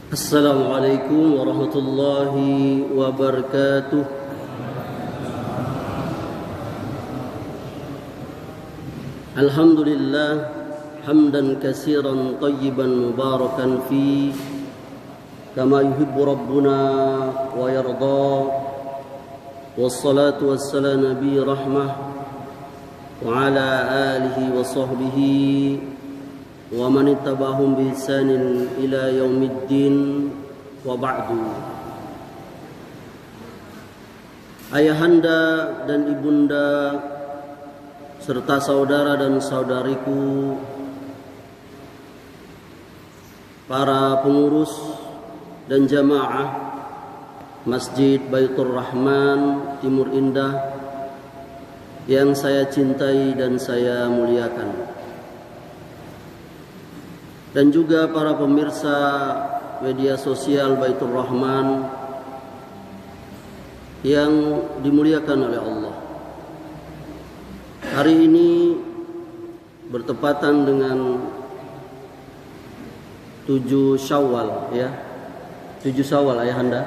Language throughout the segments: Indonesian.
Assalamualaikum warahmatullahi wabarakatuh. Alhamdulillah hamdan katsiran tayyiban mubarakan fi kama yuhibbu rabbuna wa yarda. Wassalatu wassalamu nabi rahmah wa ala alihi wa sahbihi wa man ittaba'ahum bi ihsanin ila yaumiddin wa ba'du. Ayahanda dan ibunda serta saudara dan saudariku, para pengurus dan jamaah Masjid Baitur Rahman Timur Indah yang saya cintai dan saya muliakan, dan juga para pemirsa media sosial Baitur Rahman yang dimuliakan oleh Allah. Hari ini bertepatan dengan 7 Syawal, ya. 7 Syawal ayahanda.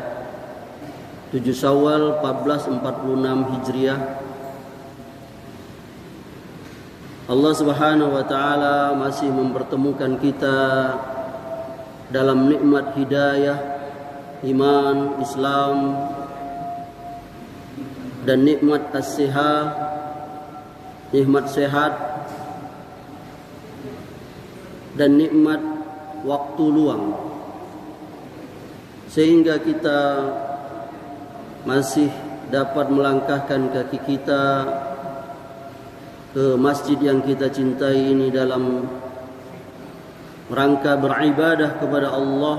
7 Syawal 1446 Hijriah. Allah Subhanahu wa taala masih mempertemukan kita dalam nikmat hidayah, iman, Islam, dan nikmat as-sihah, nikmat sehat, dan nikmat waktu luang, sehingga kita masih dapat melangkahkan kaki kita ke masjid yang kita cintai ini dalam rangka beribadah kepada Allah,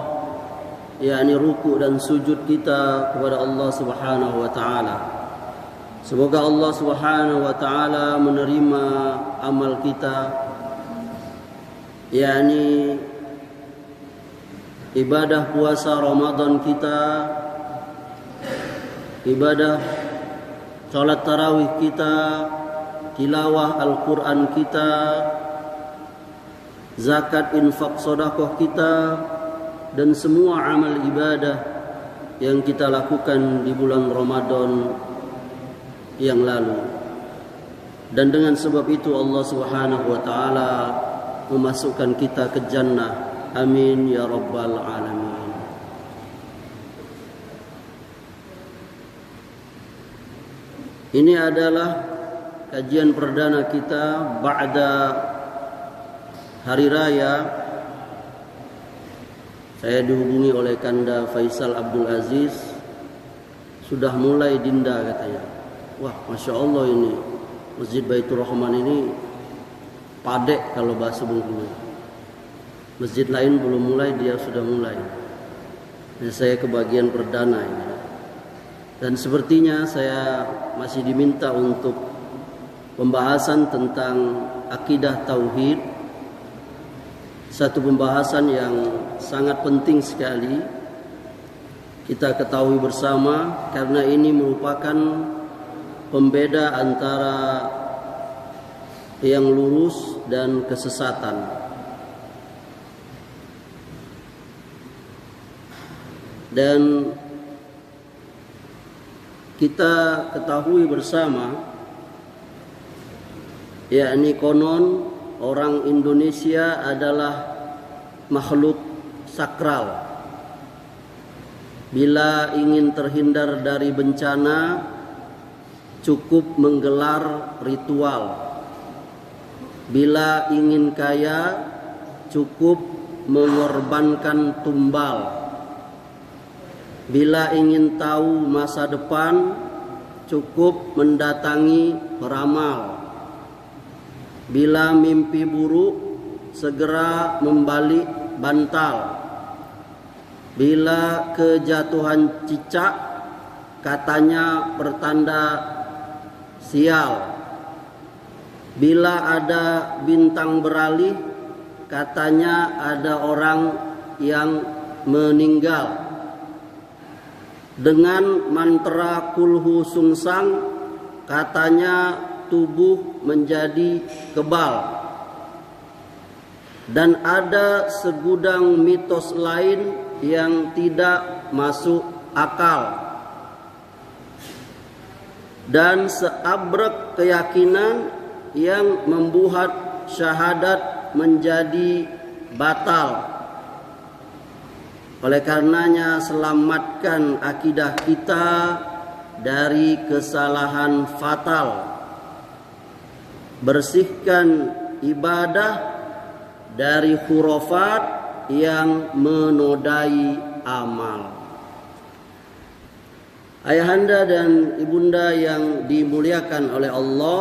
yakni ruku' dan sujud kita kepada Allah Subhanahu wa taala. Semoga Allah Subhanahu wa taala menerima amal kita, yakni ibadah puasa Ramadan kita, ibadah salat tarawih kita, tilawah Al-Quran kita, zakat, infak, sedekah kita, dan semua amal ibadah yang kita lakukan di bulan Ramadan yang lalu. Dan dengan sebab itu Allah Subhanahu wa taala memasukkan kita ke jannah. Amin ya rabbal alamin. Ini adalah kajian perdana kita ba'da hari raya. Saya dihubungi oleh Kanda Faisal Abdul Aziz, sudah mulai dinda katanya. Wah, Masya Allah, ini Masjid Baitur Rahman ini padek kalau bahasa Bengkulu. Masjid lain belum mulai, dia sudah mulai. Jadi saya kebagian perdana ini. Dan sepertinya saya masih diminta untuk pembahasan tentang akidah tauhid, satu pembahasan yang sangat penting sekali kita ketahui bersama, karena ini merupakan pembeda antara yang lurus dan kesesatan. Dan kita ketahui bersama, yakni konon orang Indonesia adalah makhluk sakral. Bila ingin terhindar dari bencana, cukup menggelar ritual. Bila ingin kaya, cukup mengorbankan tumbal. Bila ingin tahu masa depan, cukup mendatangi peramal. Bila mimpi buruk, segera membalik bantal. Bila kejatuhan cicak, katanya pertanda sial. Bila ada bintang beralih, katanya ada orang yang meninggal. Dengan mantra kulhu sungsang, katanya tubuh menjadi kebal. Dan ada segudang mitos lain yang tidak masuk akal dan seabrek keyakinan yang membuat syahadat menjadi batal. Oleh karenanya selamatkan akidah kita dari kesalahan fatal. Bersihkan ibadah dari khurafat yang menodai amal. Ayahanda dan ibunda yang dimuliakan oleh Allah,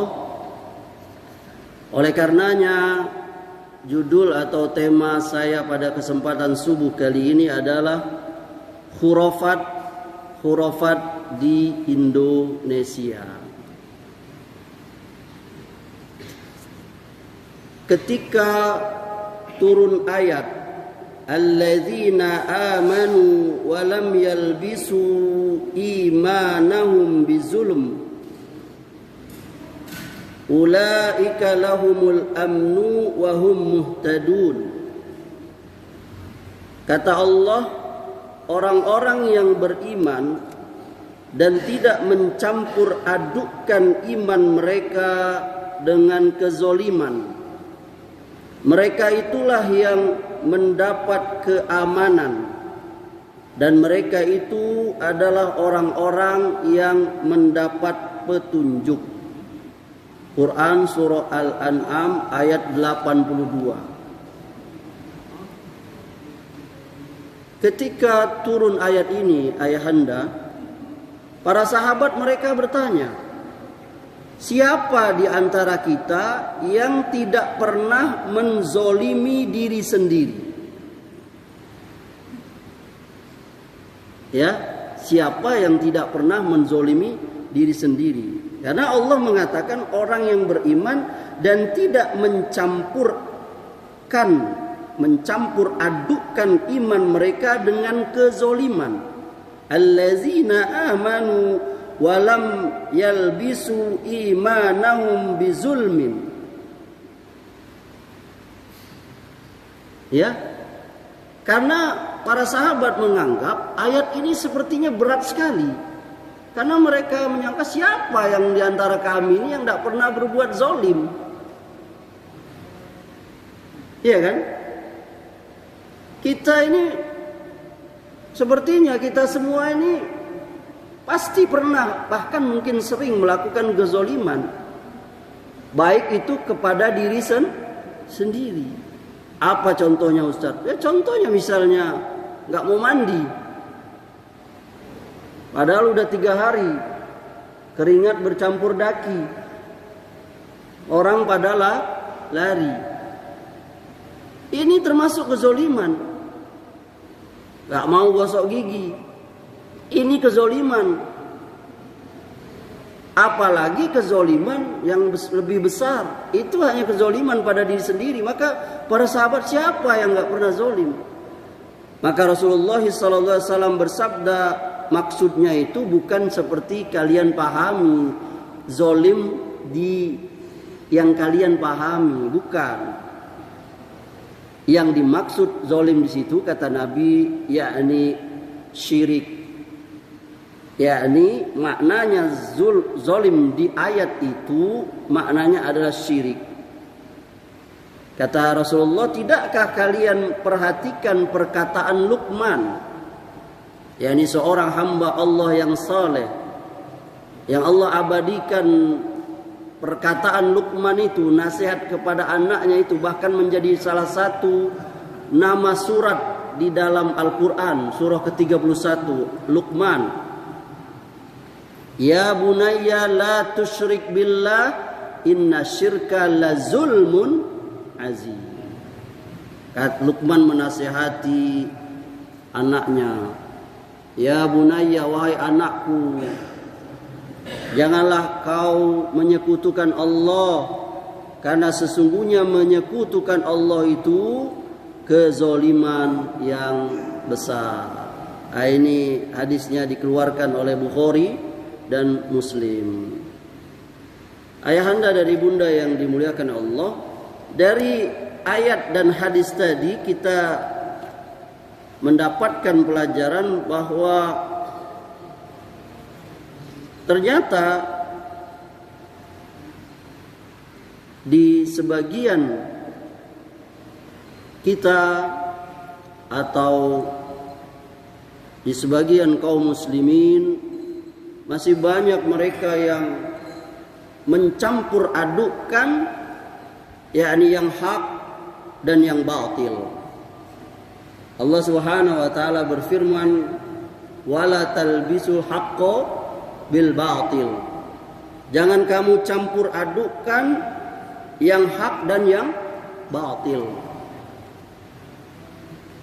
oleh karenanya judul atau tema saya pada kesempatan subuh kali ini adalah khurafat di Indonesia. Ketika turun ayat alladzina amanu wa lam yalbisu imanahum bizulm ulaika lahumul amnu wa hum muhtadun. Kata Allah, orang-orang yang beriman dan tidak mencampur adukkan iman mereka dengan kezoliman, mereka itulah yang mendapat keamanan, dan mereka itu adalah orang-orang yang mendapat petunjuk. Quran surah Al-An'am ayat 82. Ketika turun ayat ini, ayahanda, para sahabat mereka bertanya, siapa di antara kita yang tidak pernah menzolimi diri sendiri? Ya, siapa yang tidak pernah menzolimi diri sendiri? Karena Allah mengatakan orang yang beriman dan tidak mencampur adukkan iman mereka dengan kezoliman. Allazina amanu walam yalbisu imanahum bizulmin. Ya, karena para sahabat menganggap ayat ini sepertinya berat sekali, karena mereka menyangka siapa yang diantara kami ini yang tidak pernah berbuat zalim. Iya kan? Kita ini sepertinya kita semua ini pasti pernah, bahkan mungkin sering melakukan kezoliman, baik itu kepada diri sendiri. Apa contohnya Ustaz? Ya contohnya misalnya nggak mau mandi, padahal udah 3 hari, keringat bercampur daki, orang pada lari. Ini termasuk kezoliman. Nggak mau gosok gigi, ini kezoliman. Apalagi kezoliman yang lebih besar, itu hanya kezoliman pada diri sendiri. Maka para sahabat siapa yang nggak pernah zolim? Maka Rasulullah SAW bersabda, maksudnya itu bukan seperti kalian pahami zolim di yang kalian pahami, bukan. Yang dimaksud zolim di situ kata Nabi, yakni syirik. Yakni maknanya zolim di ayat itu maknanya adalah syirik. Kata Rasulullah, tidakkah kalian perhatikan perkataan Luqman, yakni seorang hamba Allah yang saleh, yang Allah abadikan perkataan Luqman itu, nasihat kepada anaknya itu, bahkan menjadi salah satu nama surat di dalam Al-Quran, surah ke-31, Luqman. Ya bunayya la tusyrik billah, inna syirka la zulmun azim. Luqman menasihati anaknya, ya bunayya, wahai anakku, janganlah kau menyekutukan Allah, karena sesungguhnya menyekutukan Allah itu kezoliman yang besar. Ini hadisnya dikeluarkan oleh Bukhari dan Muslim. Ayahanda dari bunda yang dimuliakan Allah, dari ayat dan hadis tadi kita mendapatkan pelajaran bahwa ternyata di sebagian kita atau di sebagian kaum muslimin masih banyak mereka yang mencampur adukkan yakni yang hak dan yang batil. Allah Subhanahu wa taala berfirman, "Wala talbisul haqqo bil batil." Jangan kamu campur adukkan yang hak dan yang batil.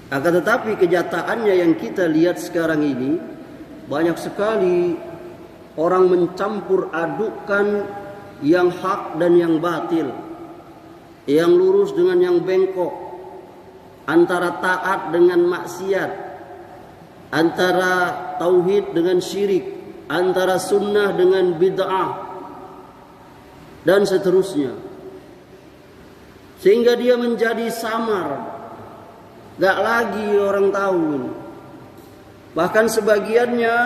Akan tetapi kenyataannya yang kita lihat sekarang ini, banyak sekali orang mencampur adukkan yang hak dan yang batil, yang lurus dengan yang bengkok, antara taat dengan maksiat, antara tauhid dengan syirik, antara sunnah dengan bid'ah, dan seterusnya. Sehingga dia menjadi samar, gak lagi orang tahu. Bahkan sebagiannya,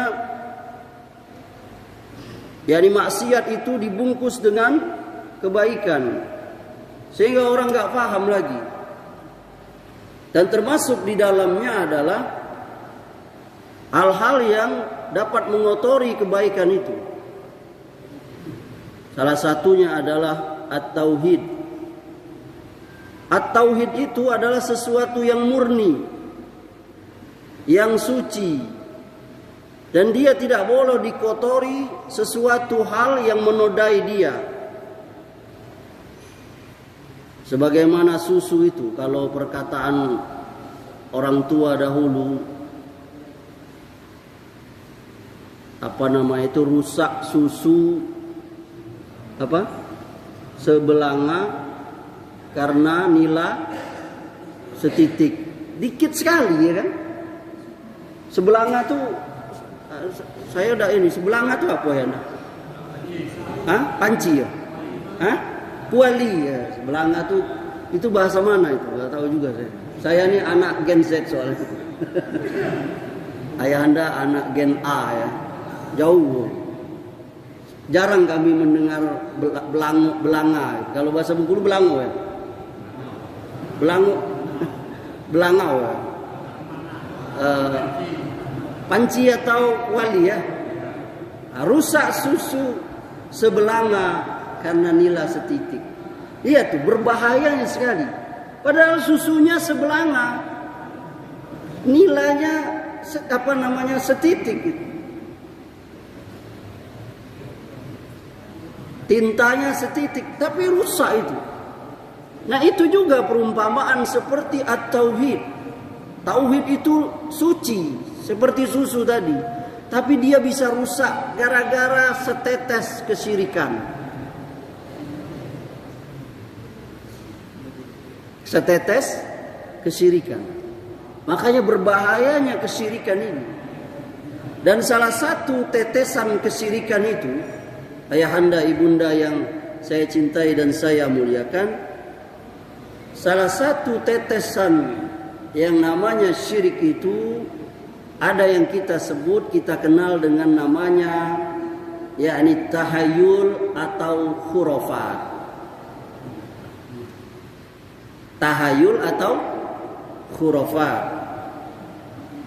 yakni maksiat itu dibungkus dengan kebaikan, sehingga orang gak paham lagi. Dan termasuk di dalamnya adalah hal-hal yang dapat mengotori kebaikan itu. Salah satunya adalah at-tauhid. At-tauhid itu adalah sesuatu yang murni, yang suci, dan dia tidak boleh dikotori sesuatu hal yang menodai dia. Sebagaimana susu itu, kalau perkataan orang tua dahulu, rusak susu sebelanga karena nila setitik. Dikit sekali, ya kan? Sebelanga tuh, saya udah ini, sebelanga tuh apa ya? Panci ya? Kuali ya, sebelanga tuh itu bahasa mana itu? Gak tahu juga saya. Saya ini anak Gen Z soalnya. Ayahanda anak Gen A ya. Jauh. Jarang kami mendengar belanga. Kalau bahasa Bengkulu belango ya. Belangau ya. Panci atau kuali ya. Rusak susu sebelanga karena nila setitik. Iya tuh, berbahayanya sekali. Padahal susunya sebelanga, nilainya setitik. Tintanya setitik, tapi rusak itu. Nah itu juga perumpamaan seperti at-tauhid. Tauhid itu suci, seperti susu tadi. Tapi dia bisa rusak gara-gara setetes kesyirikan. Setetes kesyirikan. Makanya berbahayanya kesyirikan ini. Dan salah satu tetesan kesyirikan itu, ayahanda ibunda yang saya cintai dan saya muliakan, salah satu tetesan yang namanya syirik itu ada yang kita sebut, kita kenal dengan namanya yakni tahayul atau khurafat. Tahayul atau khurafat.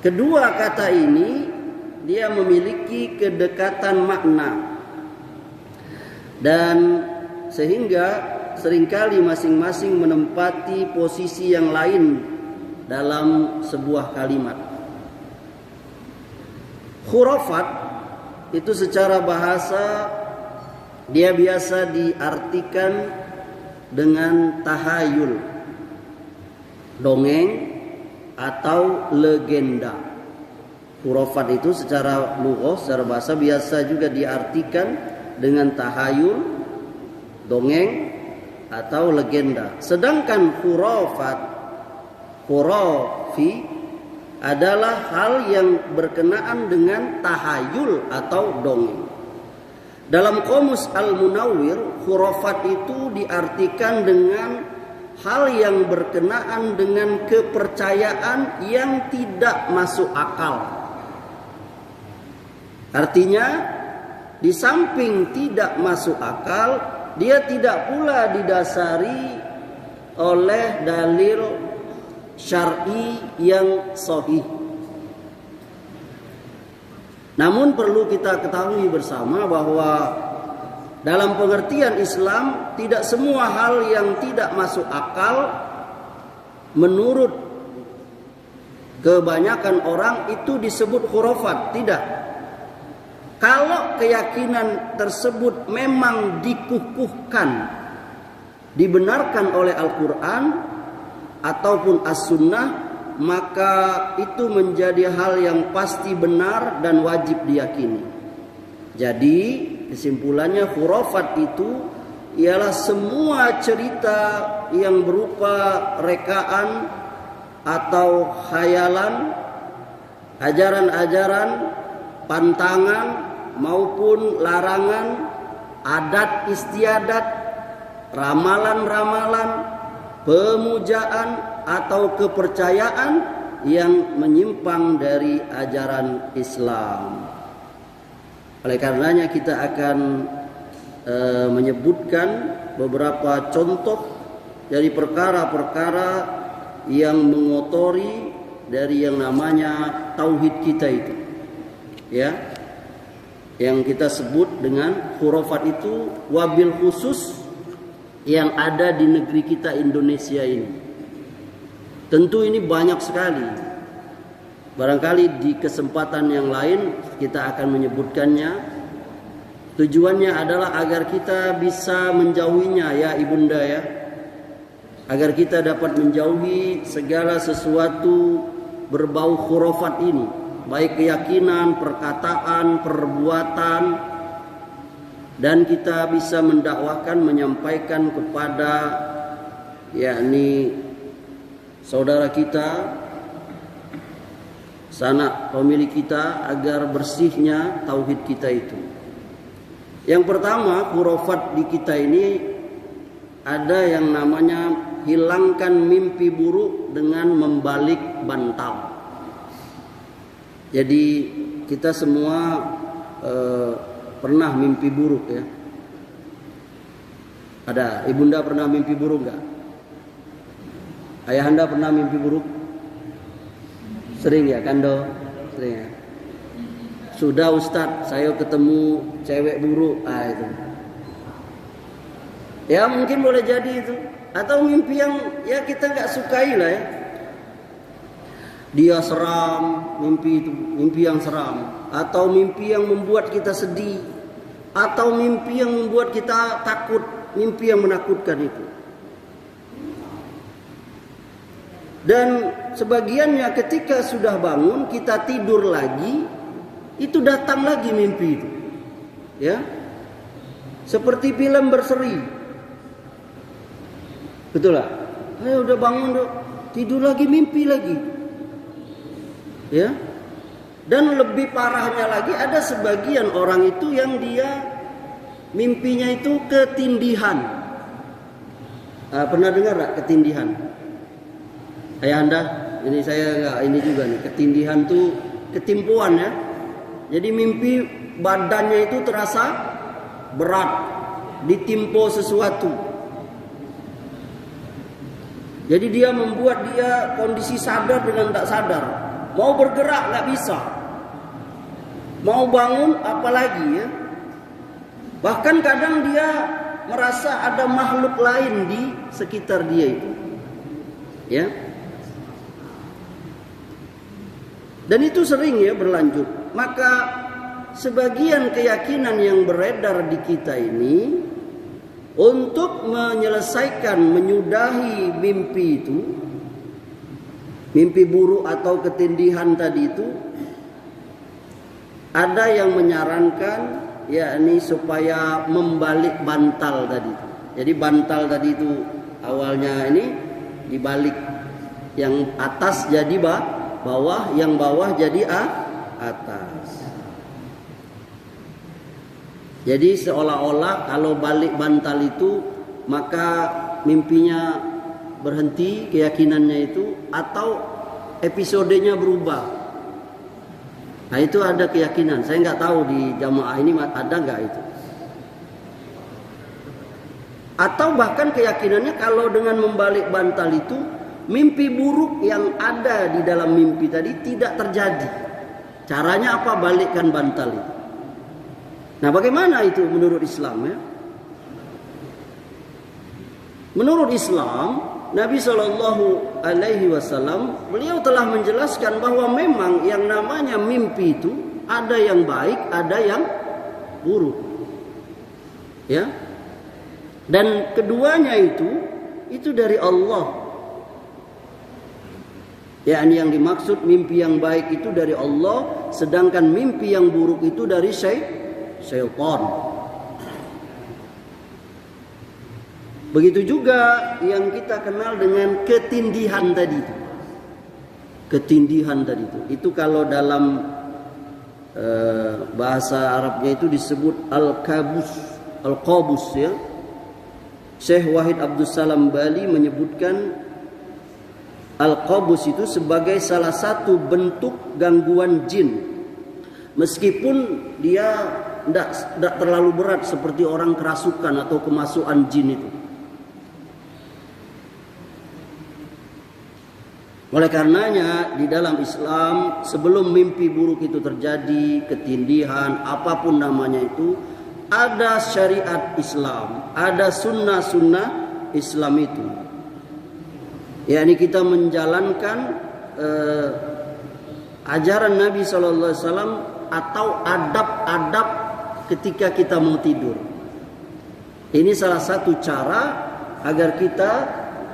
Kedua kata ini dia memiliki kedekatan makna, dan sehingga seringkali masing-masing menempati posisi yang lain dalam sebuah kalimat. Khurafat itu secara bahasa dia biasa diartikan dengan tahayul, dongeng atau legenda. Khurafat itu secara lughah, secara bahasa biasa juga diartikan dengan tahayul, dongeng atau legenda. Sedangkan khurafi adalah hal yang berkenaan dengan tahayul atau dongeng. Dalam Qomus Al-Munawwir, khurafat itu diartikan dengan hal yang berkenaan dengan kepercayaan yang tidak masuk akal. Artinya, di samping tidak masuk akal, dia tidak pula didasari oleh dalil syar'i yang sahih. Namun perlu kita ketahui bersama bahwa dalam pengertian Islam, tidak semua hal yang tidak masuk akal menurut kebanyakan orang itu disebut khurafat. Tidak. Kalau keyakinan tersebut memang dikukuhkan, dibenarkan oleh Al-Quran ataupun As-Sunnah, maka itu menjadi hal yang pasti benar dan wajib diyakini. Jadi kesimpulannya, khurafat itu ialah semua cerita yang berupa rekaan atau khayalan, ajaran-ajaran, pantangan maupun larangan, adat istiadat, ramalan-ramalan, pemujaan atau kepercayaan yang menyimpang dari ajaran Islam. Oleh karenanya kita akan menyebutkan beberapa contoh dari perkara-perkara yang mengotori dari yang namanya tauhid kita itu, ya, yang kita sebut dengan khurafat itu, wabil khusus yang ada di negeri kita Indonesia ini. Tentu ini banyak sekali. Barangkali di kesempatan yang lain kita akan menyebutkannya. Tujuannya adalah agar kita bisa menjauhinya, ya ibunda, ya. Agar kita dapat menjauhi segala sesuatu berbau khurafat ini, baik keyakinan, perkataan, perbuatan, dan kita bisa mendakwahkan, menyampaikan kepada yakni saudara kita, sanak pemilik kita, agar bersihnya tauhid kita itu. Yang pertama, khurafat di kita ini ada yang namanya hilangkan mimpi buruk dengan membalik bantal. Jadi kita semua pernah mimpi buruk, ya. Ada ibunda pernah mimpi buruk enggak? Ayahanda pernah mimpi buruk? Sering ya, Kando? Sering ya. Sudah Ustadz, saya ketemu cewek buruk. Itu. Ya mungkin boleh jadi itu. Atau mimpi yang ya kita nggak sukai lah, ya. Dia seram, mimpi itu, mimpi yang seram. Atau mimpi yang membuat kita sedih. Atau mimpi yang membuat kita takut, mimpi yang menakutkan itu. Dan sebagiannya ketika sudah bangun, kita tidur lagi, itu datang lagi mimpi itu, ya. Seperti film berseri. Betul lah. Ayo udah bangun, tidur lagi, mimpi lagi, ya. Dan lebih parahnya lagi, ada sebagian orang itu yang dia mimpinya itu ketindihan. Pernah dengar gak ketindihan? Ayahanda, ini saya enggak, ini juga nih, ketindihan tuh ketimpuan, ya. Jadi mimpi badannya itu terasa berat, ditimpo sesuatu. Jadi dia membuat dia kondisi sadar dengan tak sadar. Mau bergerak nggak bisa, mau bangun apalagi, ya. Bahkan kadang dia merasa ada makhluk lain di sekitar dia itu, ya. Dan itu sering, ya, berlanjut. Maka sebagian keyakinan yang beredar di kita ini, untuk menyelesaikan, menyudahi mimpi itu, mimpi buruk atau ketindihan tadi itu, ada yang menyarankan yakni supaya membalik bantal tadi itu. Jadi bantal tadi itu awalnya ini dibalik, yang atas jadi bawah, yang bawah jadi atas. Jadi seolah-olah kalau balik bantal itu, maka mimpinya berhenti keyakinannya itu, atau episodenya berubah. Nah itu ada keyakinan. Saya nggak tahu di jamaah ini ada nggak itu. Atau bahkan keyakinannya kalau dengan membalik bantal itu, mimpi buruk yang ada di dalam mimpi tadi tidak terjadi. Caranya apa? Balikkan bantal itu. Nah bagaimana itu menurut Islam ya? Menurut Islam, Nabi Shallallahu Alaihi Wasallam beliau telah menjelaskan bahwa memang yang namanya mimpi itu ada yang baik, ada yang buruk, ya. Dan keduanya itu dari Allah. Yakni yang dimaksud mimpi yang baik itu dari Allah, sedangkan mimpi yang buruk itu dari syaitan. Begitu juga yang kita kenal dengan ketindihan tadi itu. Ketindihan tadi itu. Itu kalau dalam bahasa Arabnya itu disebut al-qabus ya. Syekh Wahid Abdul Salam Bali menyebutkan al-qabus itu sebagai salah satu bentuk gangguan jin. Meskipun dia tidak terlalu berat seperti orang kerasukan atau kemasukan jin itu. Oleh karenanya di dalam Islam sebelum mimpi buruk itu terjadi, ketindihan, apapun namanya itu, ada syariat Islam, ada sunnah-sunnah Islam itu. yakni kita menjalankan ajaran Nabi SAW atau adab-adab ketika kita mau tidur. Ini salah satu cara agar kita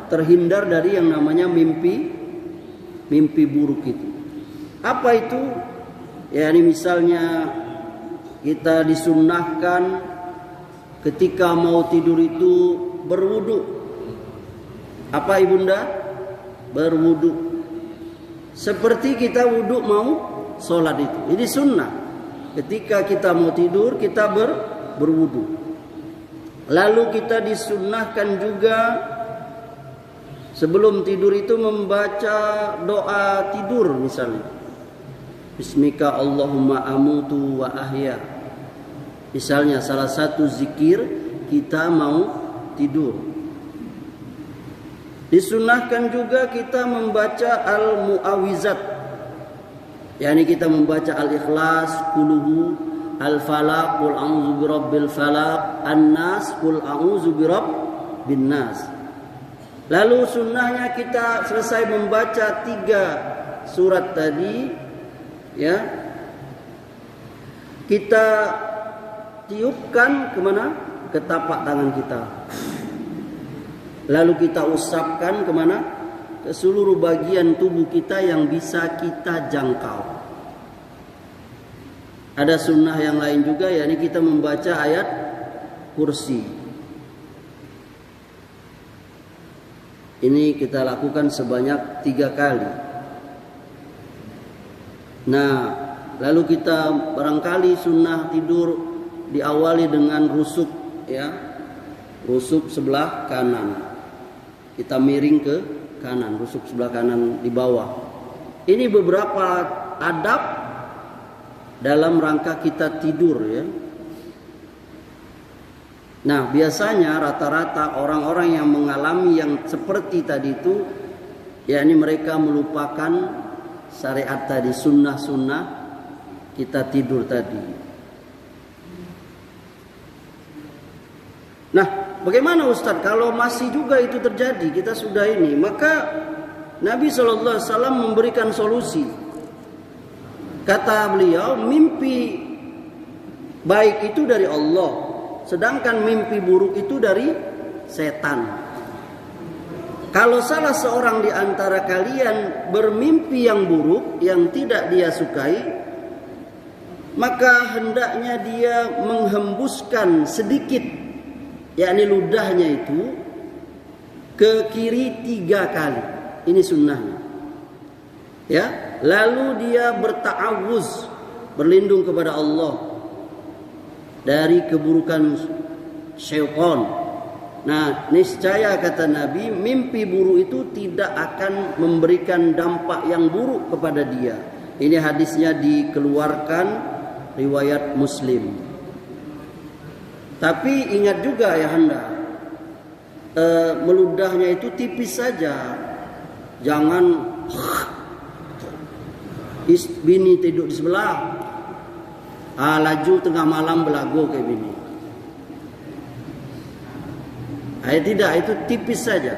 terhindar dari yang namanya mimpi buruk itu. Apa itu? Yakni misalnya kita disunnahkan ketika mau tidur itu berwudu. Apa ibunda? Berwudu. Seperti kita wudu mau sholat itu. Ini sunnah. Ketika kita mau tidur kita berwudu. Lalu kita disunnahkan juga sebelum tidur itu membaca doa tidur misalnya. Bismika Allahumma amutu wa ahya. Misalnya salah satu zikir kita mau tidur. Disunnahkan juga kita membaca al-mu'awizat. yakni kita membaca al-ikhlas, quluhu, al-falaq, qul a'udzu birabbil falaq, an-nas, qul a'udzu birabbin nas. Lalu sunnahnya kita selesai membaca 3 surat tadi, ya, kita tiupkan kemana? Ke tapak tangan kita. Lalu kita usapkan kemana? Ke seluruh bagian tubuh kita yang bisa kita jangkau. Ada sunnah yang lain juga, yakni kita membaca ayat kursi. Ini kita lakukan sebanyak 3 kali. Nah, lalu kita barangkali sunnah tidur diawali dengan rusuk, ya, rusuk sebelah kanan. Kita miring ke kanan, rusuk sebelah kanan di bawah. Ini beberapa adab dalam rangka kita tidur, ya. Nah, biasanya rata-rata orang-orang yang mengalami yang seperti tadi itu, yakni mereka melupakan syariat tadi, sunnah-sunnah kita tidur tadi. Nah, bagaimana Ustadz kalau masih juga itu terjadi, kita sudah ini, maka Nabi SAW memberikan solusi. Kata beliau, mimpi baik itu dari Allah, sedangkan mimpi buruk itu dari setan. Kalau salah seorang di antara kalian bermimpi yang buruk, yang tidak dia sukai, maka hendaknya dia menghembuskan sedikit, yakni ludahnya itu ke kiri 3 kali. Ini sunnahnya. Ya, lalu dia berta'awuz, berlindung kepada Allah dari keburukan syaitan. Nah, niscaya kata Nabi, mimpi buruk itu tidak akan memberikan dampak yang buruk kepada dia. Ini hadisnya dikeluarkan riwayat Muslim. Tapi ingat juga ya Anda, meludahnya itu tipis saja. Jangan bini tidur di sebelah, laju tengah malam belagu kayak bini. Tidak, itu tipis saja.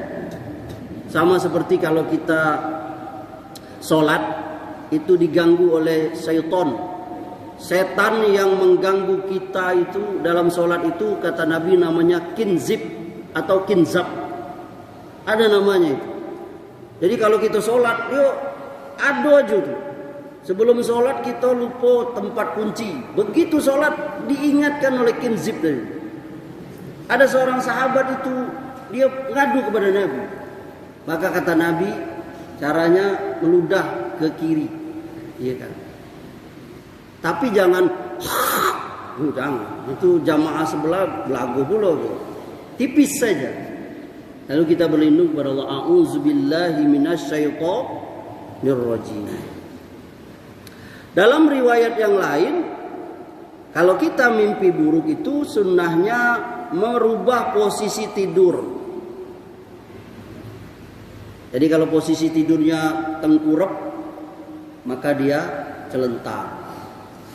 Sama seperti kalau kita sholat itu diganggu oleh syaitan. Setan yang mengganggu kita itu dalam sholat itu kata Nabi namanya kinzib atau kinzab. Ada namanya itu. Jadi kalau kita sholat, yuk adu aja tuh. Sebelum sholat kita lupa tempat kunci. Begitu sholat diingatkan oleh kinzib tadi. Ada seorang sahabat itu dia ngadu kepada Nabi. Maka kata Nabi caranya meludah ke kiri. Iya kan? Tapi jangan jangan. Itu jamaah sebelah belagu pula. Tipis saja. Lalu kita berlindung kepada Allah. A'udzubillahi minasyaitonir rajim. Dalam riwayat yang lain, kalau kita mimpi buruk itu sunnahnya merubah posisi tidur. Jadi kalau posisi tidurnya tengkurap, maka dia celentang.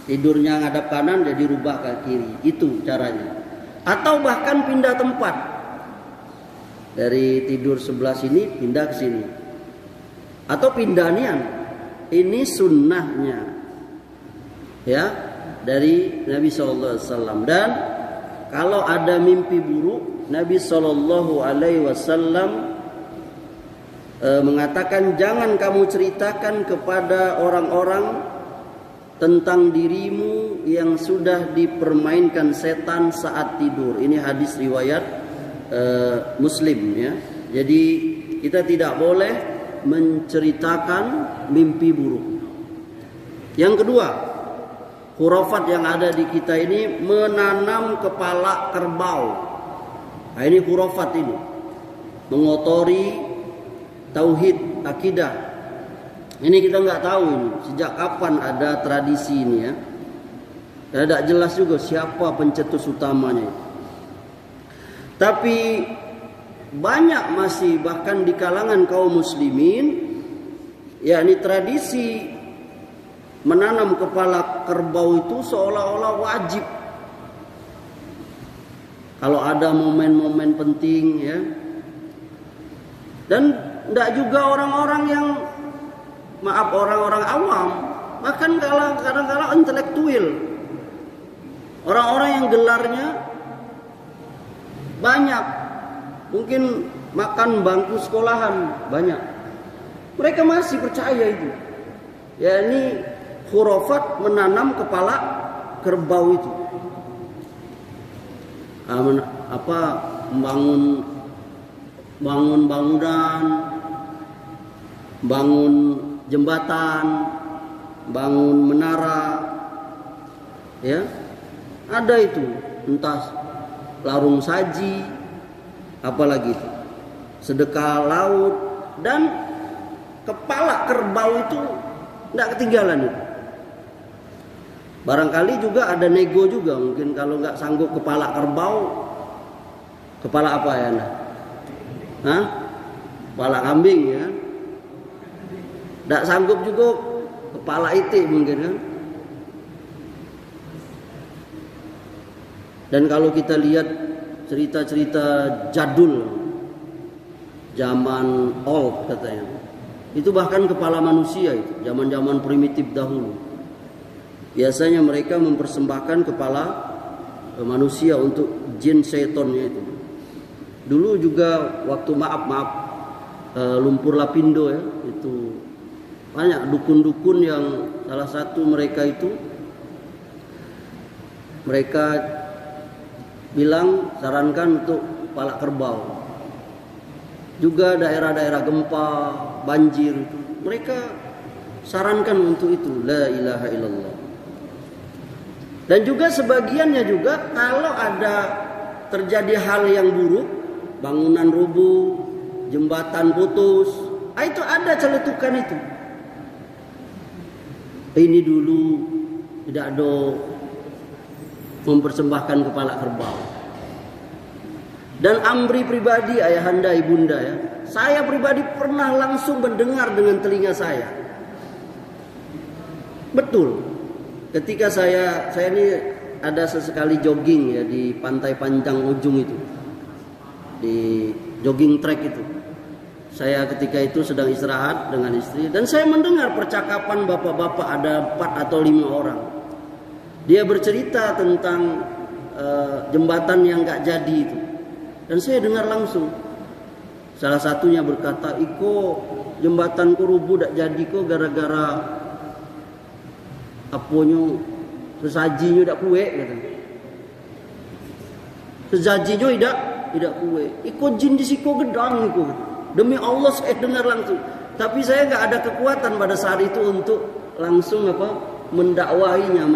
Tidurnya ngadap kanan, jadi rubah ke kiri. Itu caranya. Atau bahkan pindah tempat. Dari tidur sebelah sini pindah ke sini. Atau pindah nian. Ini sunnahnya. Ya, dari Nabi SAW. Dan kalau ada mimpi buruk, Nabi SAW mengatakan jangan kamu ceritakan kepada orang-orang tentang dirimu yang sudah dipermainkan setan saat tidur. Ini hadis riwayat Muslim ya. Jadi kita tidak boleh menceritakan mimpi buruk. Yang kedua, khurafat yang ada di kita ini menanam kepala kerbau. Nah, ini khurafat ini. Mengotori tauhid, akidah. Ini kita nggak tahu ini. Sejak kapan ada tradisi ini ya. Tidak jelas juga siapa pencetus utamanya. Tapi banyak masih bahkan di kalangan kaum muslimin, yakni tradisi menanam kepala kerbau itu seolah-olah wajib. Kalau ada momen-momen penting ya. Dan tidak juga orang-orang yang orang-orang awam, bahkan kadang-kadang intelektual. Orang-orang yang gelarnya banyak, mungkin makan bangku sekolahan banyak. Mereka masih percaya itu. Ya ini khurafat menanam kepala kerbau itu. Membangun bangunan, bangun jembatan, bangun menara, ya ada itu, entah larung saji, apalagi itu, sedekah laut, dan kepala kerbau itu tidak ketinggalan itu. Barangkali juga ada nego juga, mungkin kalau nggak sanggup kepala kerbau, kepala apa ya? Kepala kambing ya. Tidak sanggup juga kepala itik mungkin kan. Dan kalau kita lihat cerita-cerita jadul zaman old katanya, itu bahkan kepala manusia itu, zaman-zaman primitif dahulu. Biasanya mereka mempersembahkan kepala manusia untuk jin setonnya itu. Dulu juga waktu Lumpur Lapindo ya, itu banyak dukun-dukun yang salah satu mereka itu mereka bilang sarankan untuk kepala kerbau. Juga daerah-daerah gempa, banjir itu mereka sarankan untuk itu, la ilaha illallah. Dan juga sebagiannya juga kalau ada terjadi hal yang buruk, bangunan rubuh, jembatan putus. Itu ada celetukan itu. Ini dulu tidak ada mempersembahkan kepala kerbau. Dan Amri pribadi, ayahanda, ibunda ya, saya pribadi pernah langsung mendengar dengan telinga saya. Betul. Ketika saya ini ada sesekali jogging ya di Pantai Panjang Ujung itu, di jogging track itu. Saya ketika itu sedang istirahat dengan istri dan saya mendengar percakapan bapak-bapak, ada 4 atau 5 orang. Dia bercerita tentang jembatan yang gak jadi itu. Dan saya dengar langsung. Salah satunya berkata, "Iko jembatanku rubuh dak jadi ko gara-gara aponyo sesajinya dak kue," kata. Sesajinya tidak kue. Iko jin di siko gedang iko. Demi Allah saya dengar langsung. Tapi saya enggak ada kekuatan pada saat itu untuk langsung mendakwahinya,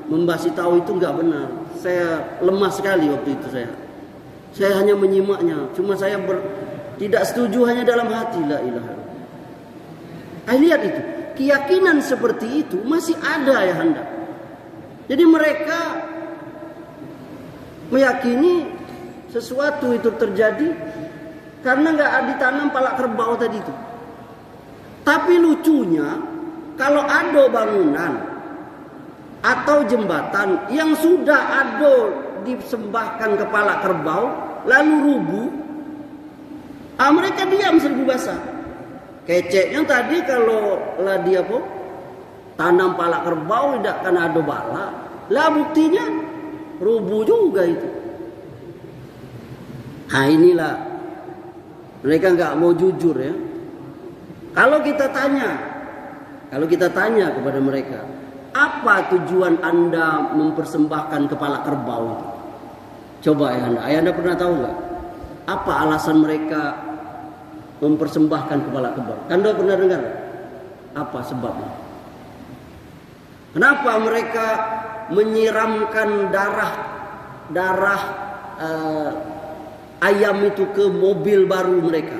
membasih tahu itu enggak benar. Saya lemah sekali waktu itu saya hanya menyimaknya. Cuma saya tidak setuju hanya dalam hati, la ilaha illallah. Lihat itu, keyakinan seperti itu masih ada ya Anda. Jadi mereka meyakini sesuatu itu terjadi karena nggak ditanam pala kerbau tadi itu. Tapi lucunya, kalau ada bangunan atau jembatan yang sudah ada disembahkan kepala kerbau lalu rubuh, mereka diam seribu bahasa. Keceknya tadi kalau lah dia tanam pala kerbau tidak akan ada bala, lah buktinya rubuh juga itu. Nah inilah mereka nggak mau jujur ya. Kalau kita tanya kepada mereka, apa tujuan Anda mempersembahkan kepala kerbau itu? Coba Ayahanda pernah tahu nggak? Apa alasan mereka mempersembahkan kepala kerbau? Anda pernah dengar? Apa sebabnya? Kenapa mereka menyiramkan darah ayam itu ke mobil baru mereka,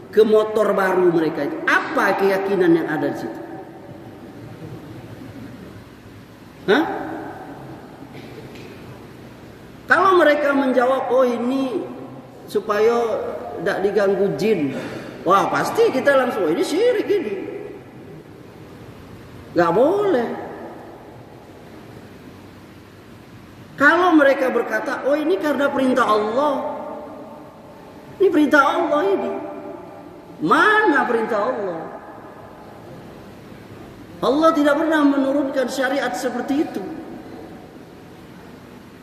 ke motor baru mereka itu? Apa keyakinan yang ada di situ? Kalau mereka menjawab, "Oh ini supaya tidak diganggu jin," wah pasti kita langsung, ini syirik ini, nggak boleh. Kalau mereka berkata, "Oh ini karena perintah Allah," ini perintah Allah ini. Mana perintah Allah? Allah tidak pernah menurunkan syariat seperti itu.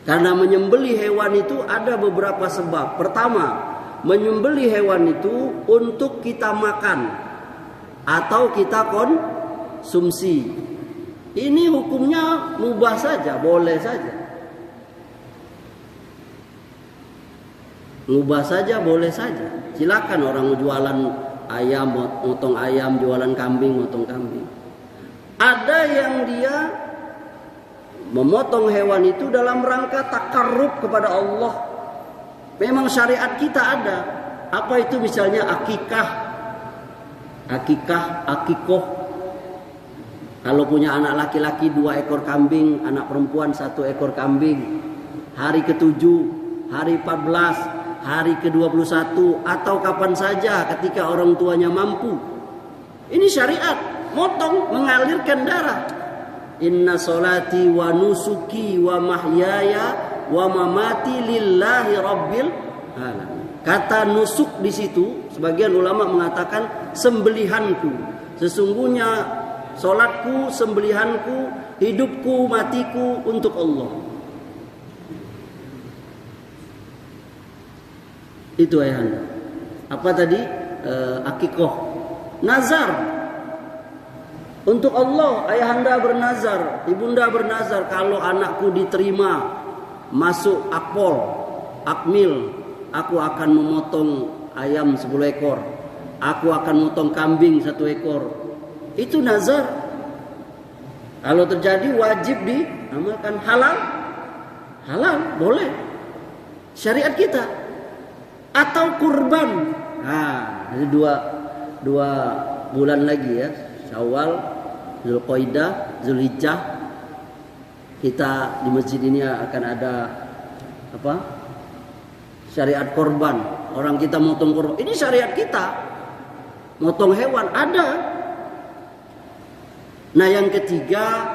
Karena menyembelih hewan itu ada beberapa sebab. Pertama, menyembelih hewan itu untuk kita makan atau kita konsumsi. Ini hukumnya mubah saja, boleh saja. Mubah saja, boleh saja. Silakan orang jualan ayam, motong ayam, jualan kambing, motong kambing. Ada yang dia memotong hewan itu dalam rangka takarrub kepada Allah. Memang syariat kita ada. Apa itu misalnya akikah, akikoh. Kalau punya anak laki-laki 2 ekor kambing, anak perempuan 1 ekor kambing. Hari ke-7, hari 14, hari ke-21 atau kapan saja ketika orang tuanya mampu. Ini syariat, motong, mengalirkan darah. Inna solati wa nusuki wa mahyaya wa mamati lillahi rabbil alamin. Kata nusuk di situ, sebagian ulama mengatakan sembelihanku. Sesungguhnya solatku, sembelihanku, hidupku, matiku untuk Allah. Itu ayahanda. Apa tadi? Akikoh. Nazar. Untuk Allah, ayahanda bernazar, ibunda bernazar, kalau anakku diterima masuk akmil, aku akan memotong ayam 10 ekor. Aku akan memotong kambing 1 ekor. Itu nazar. Kalau terjadi wajib diamalkan. Halal, boleh. Syariat kita. atau kurban. Nah, jadi dua bulan lagi ya, Syawal, Zulqa'dah, Zulhijjah. Kita di masjid ini akan ada apa? Syariat korban. Orang kita motong korban. Ini syariat kita. Motong hewan ada. Nah, yang ketiga,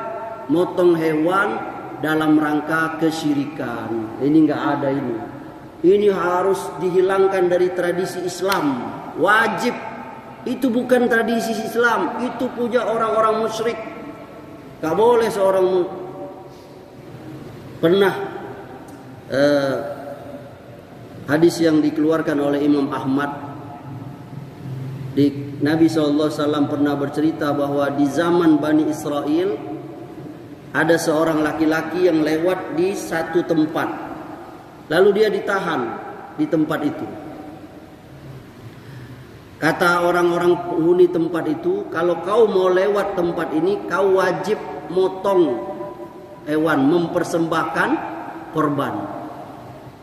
motong hewan dalam rangka kesyirikan. Ini enggak ada ini. Ini harus dihilangkan dari tradisi Islam. Wajib. Itu bukan tradisi Islam. Itu punya orang-orang musyrik. Enggak boleh seorang pernah hadis yang dikeluarkan oleh Imam Ahmad, Nabi SAW pernah bercerita bahwa di zaman Bani Israel ada seorang laki-laki yang lewat di satu tempat, lalu dia ditahan di tempat itu. Kata orang-orang penghuni tempat itu, kalau kau mau lewat tempat ini, kau wajib motong hewan, mempersembahkan korban.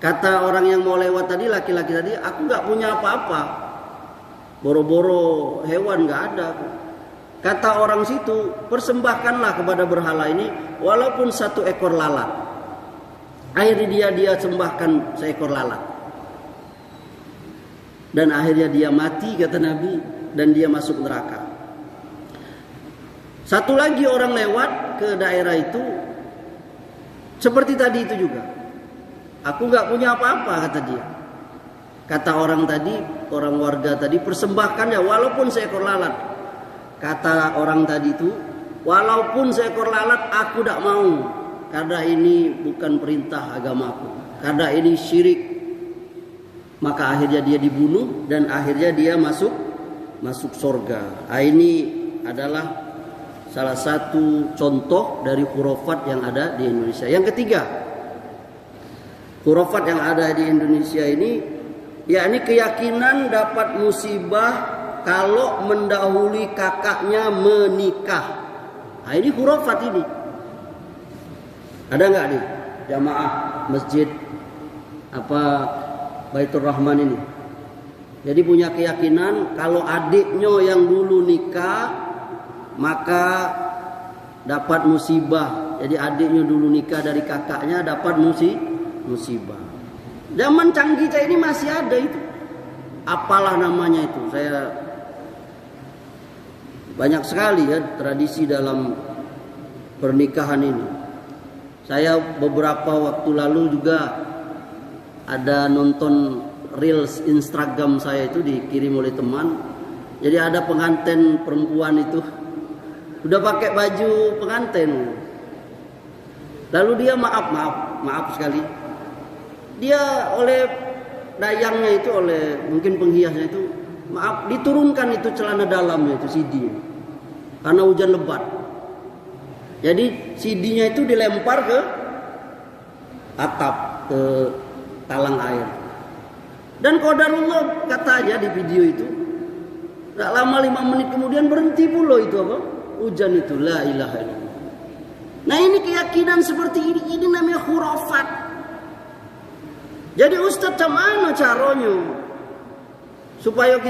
Kata orang yang mau lewat tadi, laki-laki tadi, aku gak punya apa-apa. Boro-boro hewan gak ada. Kata orang situ, persembahkanlah kepada berhala ini walaupun satu ekor lalat. Akhirnya dia sembahkan seekor lalat. Dan akhirnya dia mati, kata Nabi, dan dia masuk neraka. Satu lagi orang lewat ke daerah itu, seperti tadi itu juga. Aku gak punya apa-apa, kata dia. Kata orang tadi, orang warga tadi, persembahkan ya walaupun seekor lalat. Kata orang tadi itu, walaupun seekor lalat aku tidak mau, karena ini bukan perintah agamaku, karena ini syirik. Maka akhirnya dia dibunuh dan akhirnya dia masuk surga. Ini adalah salah satu contoh dari khurafat yang ada di Indonesia. Yang ketiga, khurafat yang ada di Indonesia ini, yakni keyakinan dapat musibah kalau mendahului kakaknya menikah. Nah, ini khurafat ini. Ada nggak nih jamaah masjid Baitur Rahman ini? Jadi punya keyakinan kalau adiknya yang dulu nikah maka dapat musibah. Jadi adiknya dulu nikah dari kakaknya dapat musibah. Zaman canggih ini masih ada itu. Apalah namanya itu? Saya banyak sekali ya tradisi dalam pernikahan ini. Saya beberapa waktu lalu juga ada nonton reels Instagram saya itu dikirim oleh teman. Jadi ada pengantin perempuan itu udah pakai baju pengantin. Lalu dia maaf sekali. Dia oleh dayangnya itu, oleh mungkin penghiasnya itu, diturunkan itu celana dalamnya itu CD. Karena hujan lebat. Jadi CD-nya itu dilempar ke atap, ke talang air. Dan qadarullah katanya di video itu, tak lama 5 menit kemudian berhenti pula itu hujan itu. La ilaha illallah. Nah, ini keyakinan seperti ini namanya khurafat. Jadi Ustaz, mana caranya supaya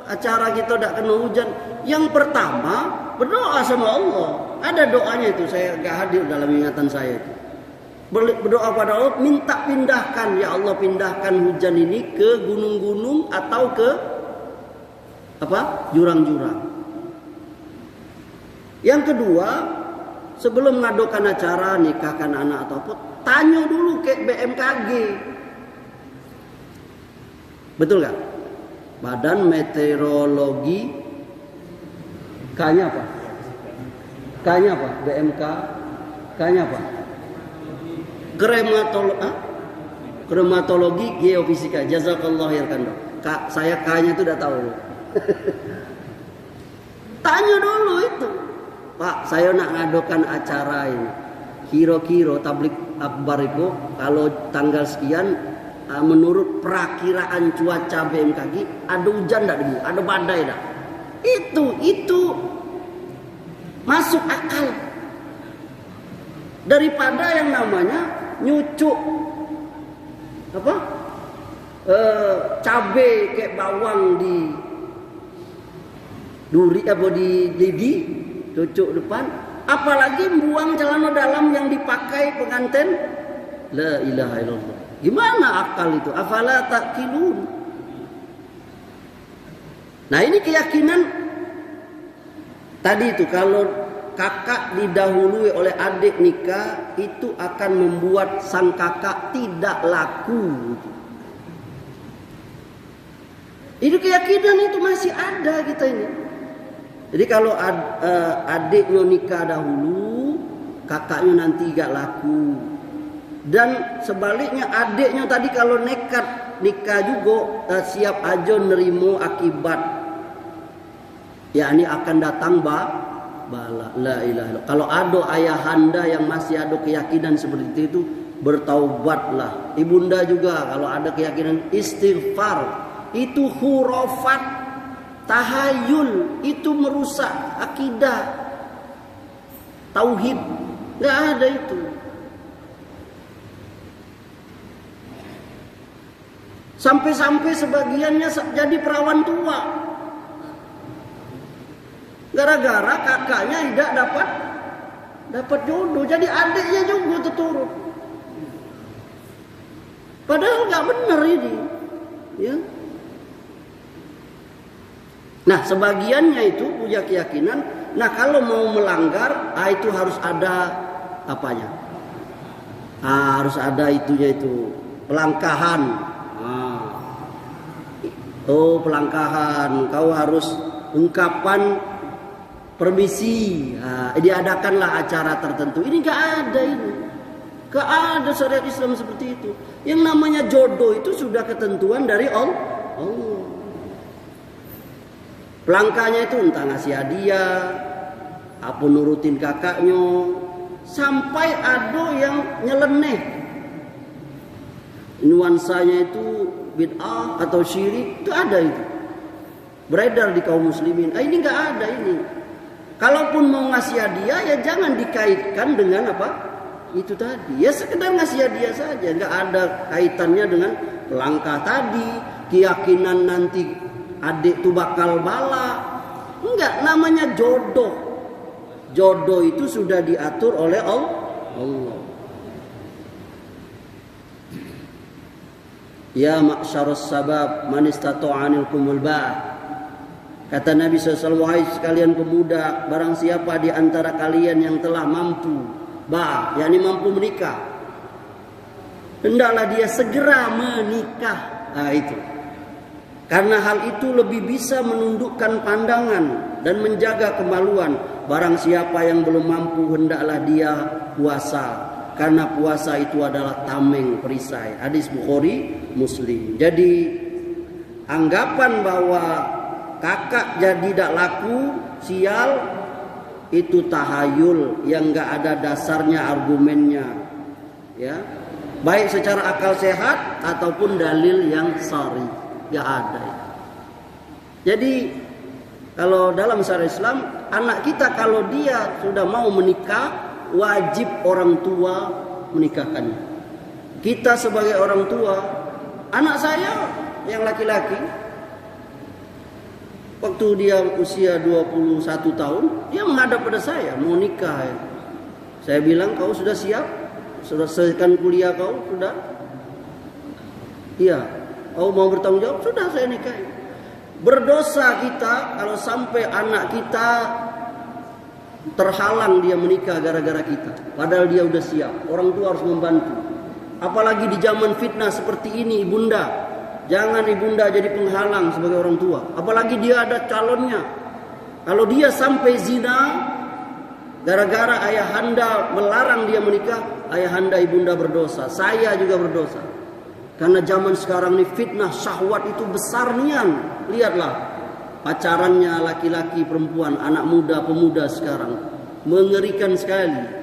acara kita tidak kena hujan? Yang pertama, berdoa sama Allah. Ada doanya itu, saya gak hadir dalam ingatan saya itu. Berdoa pada Allah, minta pindahkan, ya Allah pindahkan hujan ini ke gunung-gunung atau ke jurang-jurang. Yang kedua, sebelum ngadokan acara nikahkan anak atau apa, tanya dulu ke BMKG. Betul gak? Badan Meteorologi, K-nya apa? K-nya apa? BMK, K-nya apa? Krematologi Geofisika. Jazakallah khairan. Saya K-nya itu udah tahu. Tanya dulu itu. Pak, saya nak ngadokan acara ini. Kira-kira tablik akbar itu kalau tanggal sekian, menurut perakiraan cuaca BMKG ada hujan enggak dulu? Ada badai enggak? Itu masuk akal. Daripada yang namanya nyucuk cabe kayak bawang di duri apa di lidi, cucuk depan, apalagi buang celana dalam yang dipakai pengantin. La ilaha illallah. Gimana akal itu? Afala taqilun. Nah, ini keyakinan tadi itu, kalau kakak didahului oleh adik nikah itu akan membuat sang kakak tidak laku. Itu keyakinan itu masih ada kita ini. Jadi kalau adiknya nikah dahulu, kakaknya nanti gak laku. Dan sebaliknya adiknya tadi kalau nekat nikah juga siap aja nerimo akibat. Ya, ini akan datang bala. La ilaha illallah. Kalau ada ayahanda yang masih ada keyakinan seperti itu, bertaubatlah. Ibunda juga kalau ada keyakinan istighfar. Itu khurafat, tahayul, itu merusak akidah, tauhid. Nggak ada itu. Sampai-sampai sebagiannya jadi perawan tua, gara-gara kakaknya tidak dapat jodoh, jadi adiknya juga terturut. Padahal nggak benar ini, ya. Nah, sebagiannya itu punya keyakinan. Nah, kalau mau melanggar, itu harus ada apanya? Harus ada itunya itu, pelangkahan. Pelangkahan. Kau harus ungkapan permisi. Diadakanlah acara tertentu. Ini nggak ada ini. Nggak ada syariat Islam seperti itu. Yang namanya jodoh itu sudah ketentuan dari Allah. Pelangkahnya itu entah ngasih hadiah, apa nurutin kakaknya, sampai ada yang nyeleneh. Nuansanya itu bid'ah atau syirik, itu ada itu. Beredar di kaum muslimin. Ini nggak ada ini. Kalaupun mau ngasih hadiah, ya jangan dikaitkan dengan apa? Itu tadi. Ya sekedar ngasih hadiah saja, nggak ada kaitannya dengan pelangkah tadi, keyakinan nanti adik itu bakal bala. Enggak, namanya jodoh. Jodoh itu sudah diatur oleh Allah. Ya ma'syarus sabab man istata'a minkumul ba'ah. Kata Nabi SAW, wahai sekalian pemuda, barang siapa di antara kalian yang telah mampu ba'ah, yakni mampu menikah, hendaklah dia segera menikah. Nah, itu. Karena hal itu lebih bisa menundukkan pandangan dan menjaga kemaluan. Barang siapa yang belum mampu, hendaklah dia puasa. Karena puasa itu adalah tameng perisai. Hadis Bukhari, Muslim. Jadi anggapan bahwa kakak jadi tidak laku, sial, itu tahayul yang enggak ada dasarnya argumennya. Ya. Baik secara akal sehat ataupun dalil yang sahih. Gak ada. Jadi kalau dalam syariat Islam, anak kita kalau dia sudah mau menikah, wajib orang tua menikahkannya. Kita sebagai orang tua, anak saya yang laki-laki, waktu dia usia 21 tahun, dia menghadap pada saya, mau nikah. Saya bilang, kau sudah siap? Sudah selesaikan kuliah kau? Sudah? Iya. Kau mau bertanggung jawab? Sudah, saya nikahi. Berdosa kita kalau sampai anak kita terhalang dia menikah gara-gara kita. Padahal dia udah siap. Orang tua harus membantu. Apalagi di zaman fitnah seperti ini, ibunda. Jangan ibunda jadi penghalang sebagai orang tua. Apalagi dia ada calonnya. Kalau dia sampai zina, gara-gara ayahanda melarang dia menikah, ayahanda ibunda berdosa. Saya juga berdosa. Karena zaman sekarang ini fitnah syahwat itu besar nian. Lihatlah pacarannya laki-laki perempuan, anak muda pemuda sekarang. Mengerikan sekali.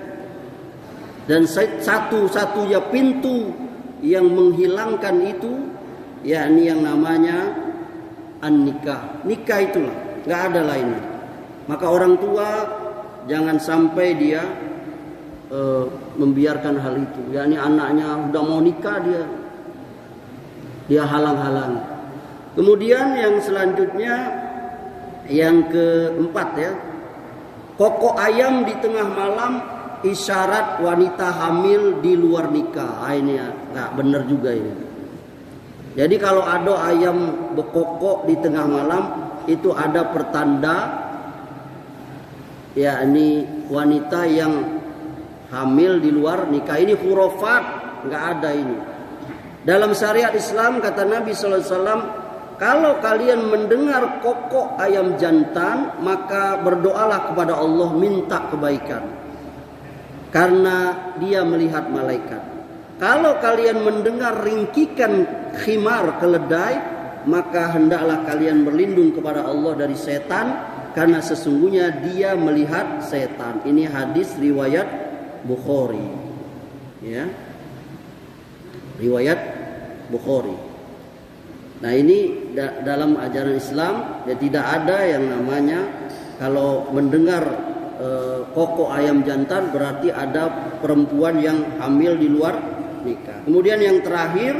Dan satu-satunya pintu yang menghilangkan itu, yakni yang namanya an-nikah. Nikah itulah, nggak ada lainnya. Maka orang tua jangan sampai dia membiarkan hal itu. Yakni anaknya udah mau nikah dia dia halang-halangi. Kemudian yang selanjutnya, yang keempat ya, kokok ayam di tengah malam isyarat wanita hamil di luar nikah. Ini ya, nggak benar juga ini. Jadi kalau ada ayam bekokok di tengah malam, itu ada pertanda, ya ini wanita yang hamil di luar nikah. Ini khurafat, nggak ada ini. Dalam syariat Islam kata Nabi SAW, kalau kalian mendengar kokok ayam jantan, maka berdoalah kepada Allah, minta kebaikan, karena dia melihat malaikat. Kalau kalian mendengar ringkikan khimar keledai, maka hendaklah kalian berlindung kepada Allah dari setan, karena sesungguhnya dia melihat setan. Ini hadis riwayat Bukhari, ya, riwayat Bukhari. Nah ini dalam ajaran Islam ya, tidak ada yang namanya kalau mendengar kokok ayam jantan berarti ada perempuan yang hamil di luar nikah. Kemudian yang terakhir,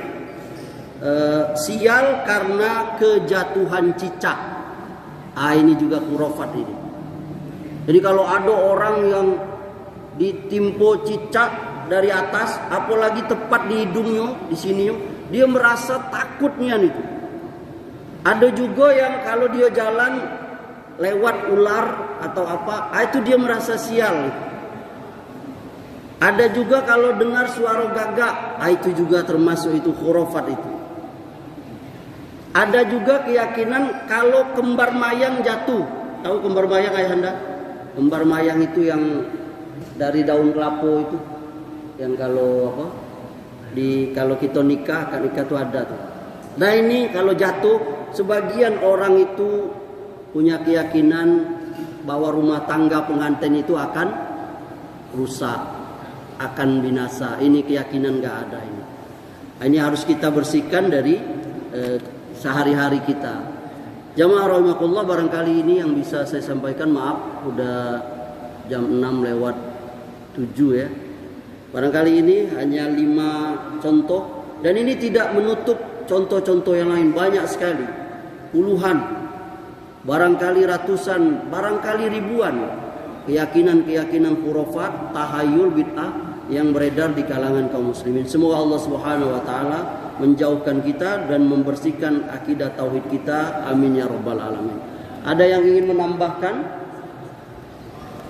sial karena kejatuhan cicak. Ini juga khurafat ini. Jadi kalau ada orang yang ditimpo cicak dari atas, apalagi tepat di hidungnya, di sini, dia merasa takutnya nih. Ada juga yang kalau dia jalan lewat ular atau apa, itu dia merasa sial. Ada juga kalau dengar suara gagak, itu juga termasuk itu khurafat itu. Ada juga keyakinan kalau kembar mayang jatuh. Tahu kembar mayang ayahanda? Kembar mayang itu yang dari daun kelapa itu, yang kalau apa? Kalau kita nikah, akad nikah itu ada tuh. Nah ini kalau jatuh, sebagian orang itu punya keyakinan bahwa rumah tangga pengantin itu akan rusak, akan binasa. Ini keyakinan nggak ada ini. Ini harus kita bersihkan dari sehari-hari kita. Jamaah rahimakumullah, barangkali ini yang bisa saya sampaikan. Maaf, udah jam 6 lewat 7 ya. Barangkali ini hanya 5 contoh, dan ini tidak menutup contoh-contoh yang lain, banyak sekali, puluhan, barangkali ratusan, barangkali ribuan keyakinan-keyakinan khurafat, tahayul, bid'ah yang beredar di kalangan kaum muslimin. Semoga Allah Subhanahu wa taala menjauhkan kita dan membersihkan akidah tauhid kita. Amin ya rabbal alamin. Ada yang ingin menambahkan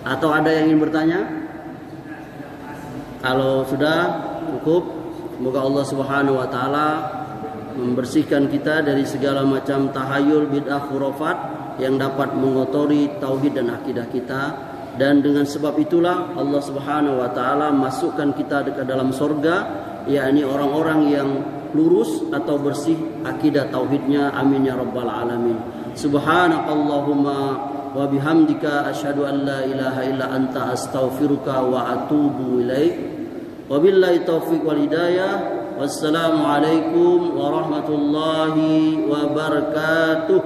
atau ada yang ingin bertanya? Kalau sudah cukup, semoga Allah Subhanahu wa taala membersihkan kita dari segala macam tahayul, bid'ah, khurafat yang dapat mengotori tauhid dan akidah kita. Dan dengan sebab itulah Allah Subhanahu wa taala masukkan kita ke dalam surga, yakni orang-orang yang lurus atau bersih akidah tauhidnya. Amin ya rabbal alamin. Subhanakallahumma wa bihamdika asyhadu an la ilaha illa anta astaghfiruka wa atubu ilaik. Wabillahi taufiq wal hidayah. Wassalamualaikum warahmatullahi wabarakatuh.